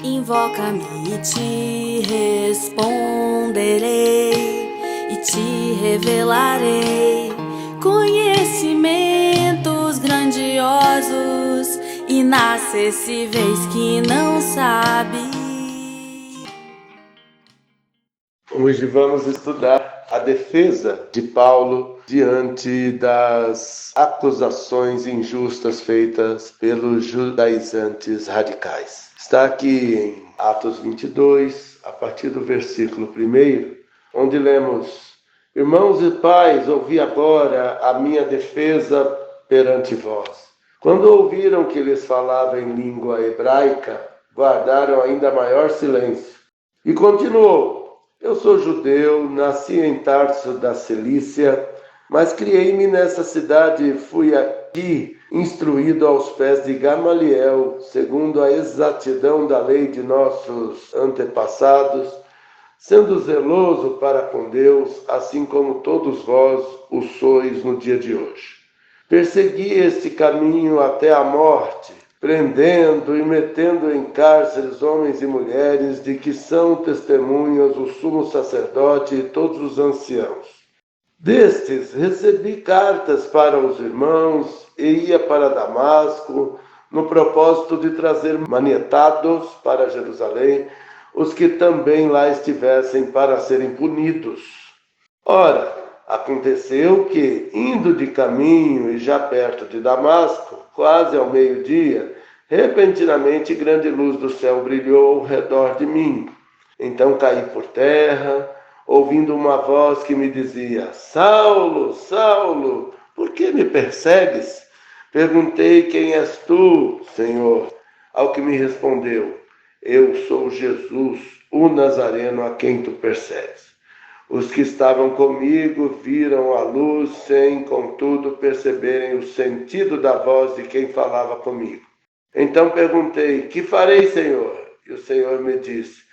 Invoca-me e te responderei, e te revelarei conhecimentos grandiosos, inacessíveis que não sabe. Hoje vamos estudar a defesa de Paulo diante das acusações injustas feitas pelos judaizantes radicais. Está aqui em Atos 22, a partir do versículo 1, onde lemos: Irmãos e pais, ouvi agora a minha defesa perante vós. Quando ouviram que lhes falava em língua hebraica, guardaram ainda maior silêncio. E continuou: Eu sou judeu, nasci em Tarso da Cilícia, mas criei-me nessa cidade e fui aqui instruído aos pés de Gamaliel, segundo a exatidão da lei de nossos antepassados, sendo zeloso para com Deus, assim como todos vós o sois no dia de hoje. Persegui este caminho até a morte, prendendo e metendo em cárceres homens e mulheres, de que são testemunhas o sumo sacerdote e todos os anciãos. Destes recebi cartas para os irmãos e ia para Damasco, no propósito de trazer manietados para Jerusalém os que também lá estivessem para serem punidos. Ora, aconteceu que, indo de caminho e já perto de Damasco, quase ao meio-dia, repentinamente grande luz do céu brilhou ao redor de mim. Então caí por terra, ouvindo uma voz que me dizia: Saulo, Saulo, por que me persegues? Perguntei: Quem és tu, Senhor? Ao que me respondeu: Eu sou Jesus, o Nazareno a quem tu persegues. Os que estavam comigo viram a luz sem, contudo, perceberem o sentido da voz de quem falava comigo. Então perguntei: Que farei, Senhor? E o Senhor me disse: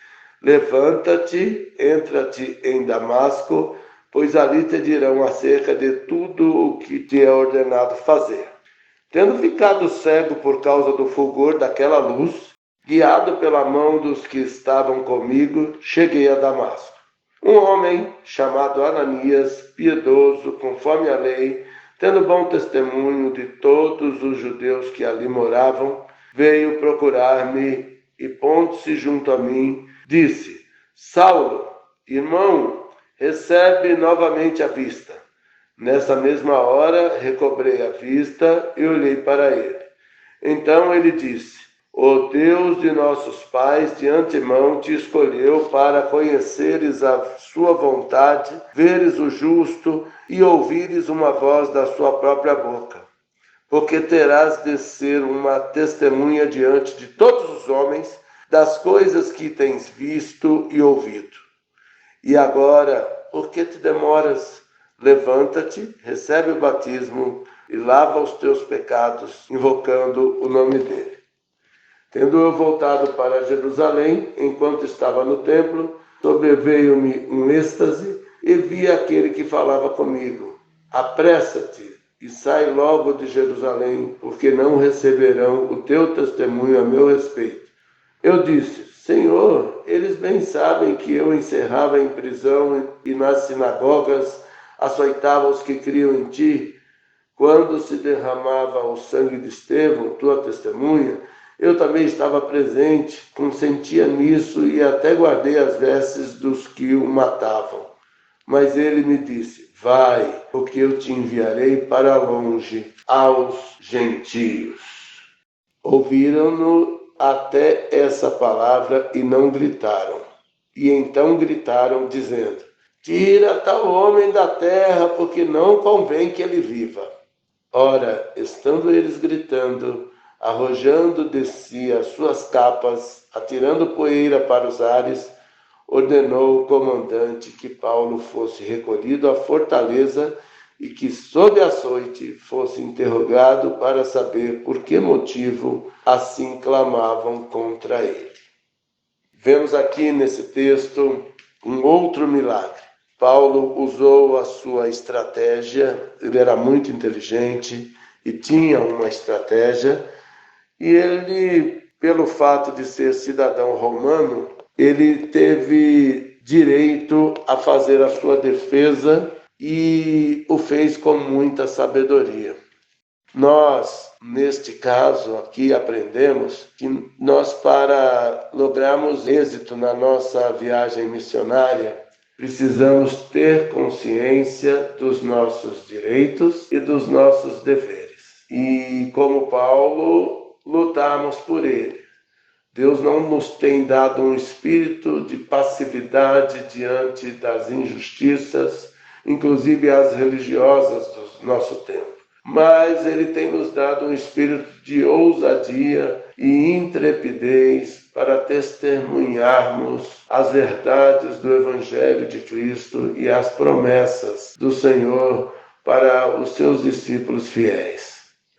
Levanta-te, entra-te em Damasco, pois ali te dirão acerca de tudo o que te é ordenado fazer. Tendo ficado cego por causa do fulgor daquela luz, guiado pela mão dos que estavam comigo, cheguei a Damasco. Um homem chamado Ananias, piedoso, conforme a lei, tendo bom testemunho de todos os judeus que ali moravam, veio procurar-me e, pondo-se junto a mim, disse: Saulo, irmão, recebe novamente a vista. Nessa mesma hora, recobrei a vista e olhei para ele. Então ele disse: O Deus de nossos pais de antemão te escolheu para conheceres a sua vontade, veres o justo e ouvires uma voz da sua própria boca. Porque terás de ser uma testemunha diante de todos os homens das coisas que tens visto e ouvido. E agora, por que te demoras? Levanta-te, recebe o batismo e lava os teus pecados, invocando o nome dele. Tendo eu voltado para Jerusalém, enquanto estava no templo, sobreveio-me um êxtase e vi aquele que falava comigo: Apressa-te e sai logo de Jerusalém, porque não receberão o teu testemunho a meu respeito. Eu disse: Senhor, eles bem sabem que eu encerrava em prisão e nas sinagogas açoitava os que criam em ti. Quando se derramava o sangue de Estevão, tua testemunha, eu também estava presente, consentia nisso e até guardei as vestes dos que o matavam. Mas ele me disse: Vai, porque eu te enviarei para longe aos gentios. Ouviram-no até essa palavra e não gritaram. E então gritaram, dizendo: Tira tal homem da terra, porque não convém que ele viva. Ora, estando eles gritando, arrojando de si as suas capas, atirando poeira para os ares, ordenou o comandante que Paulo fosse recolhido à fortaleza e que, sob açoite, fosse interrogado para saber por que motivo assim clamavam contra ele. Vemos aqui nesse texto um outro milagre. Paulo usou a sua estratégia, ele era muito inteligente e tinha uma estratégia, e ele pelo fato de ser cidadão romano, ele teve direito a fazer a sua defesa e o fez com muita sabedoria. Nós, neste caso aqui, aprendemos que nós, para lograrmos êxito na nossa viagem missionária, precisamos ter consciência dos nossos direitos e dos nossos deveres. E, como Paulo, lutarmos por ele. Deus não nos tem dado um espírito de passividade diante das injustiças, inclusive as religiosas do nosso tempo. Mas Ele tem nos dado um espírito de ousadia e intrepidez para testemunharmos as verdades do Evangelho de Cristo e as promessas do Senhor para os seus discípulos fiéis.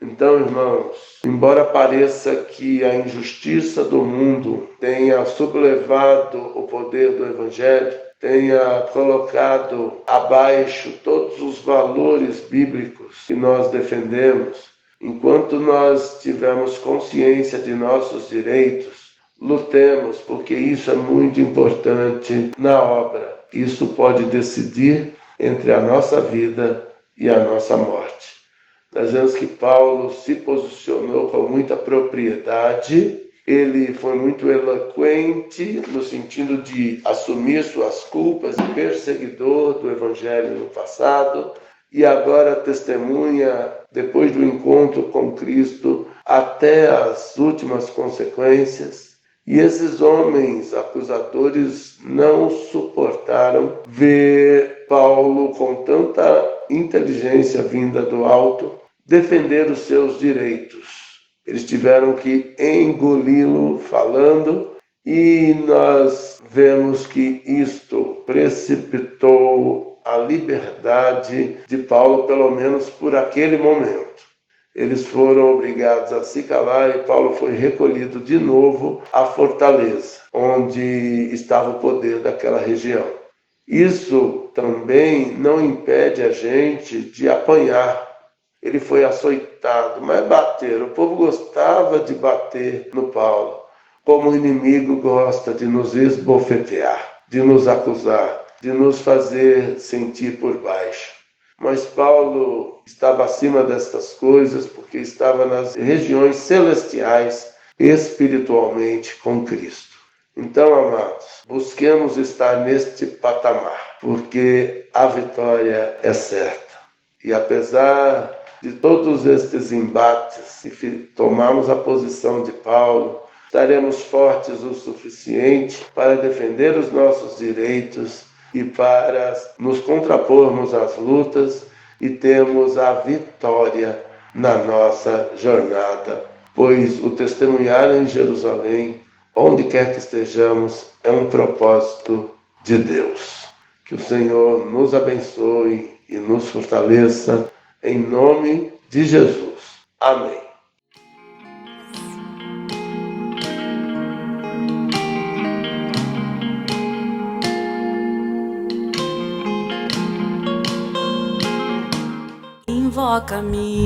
Então, irmãos, embora pareça que a injustiça do mundo tenha sublevado o poder do Evangelho, tenha colocado abaixo todos os valores bíblicos que nós defendemos, enquanto nós tivermos consciência de nossos direitos, lutemos, porque isso é muito importante na obra. Isso pode decidir entre a nossa vida e a nossa morte. Nós vemos que Paulo se posicionou com muita propriedade, ele foi muito eloquente no sentido de assumir suas culpas de perseguidor do Evangelho no passado e agora testemunha, depois do encontro com Cristo, até as últimas consequências. E esses homens acusadores não suportaram ver Paulo com tanta inteligência vinda do alto defender os seus direitos. Eles tiveram que engoli-lo falando e nós vemos que isto precipitou a liberdade de Paulo, pelo menos por aquele momento. Eles foram obrigados a se calar e Paulo foi recolhido de novo à fortaleza, onde estava o poder daquela região. Isso também não impede a gente de apanhar. Ele foi açoitado, mas bateram. O povo gostava de bater no Paulo, como o inimigo gosta de nos esbofetear, de nos acusar, de nos fazer sentir por baixo. Mas Paulo estava acima destas coisas porque estava nas regiões celestiais espiritualmente com Cristo. Então, amados, busquemos estar neste patamar, porque a vitória é certa. E apesar de todos estes embates, se tomarmos a posição de Paulo, estaremos fortes o suficiente para defender os nossos direitos e para nos contrapormos às lutas e termos a vitória na nossa jornada, pois o testemunhar em Jerusalém, onde quer que estejamos, é um propósito de Deus. Que o Senhor nos abençoe e nos fortaleça, em nome de Jesus. Amém. Invoca-me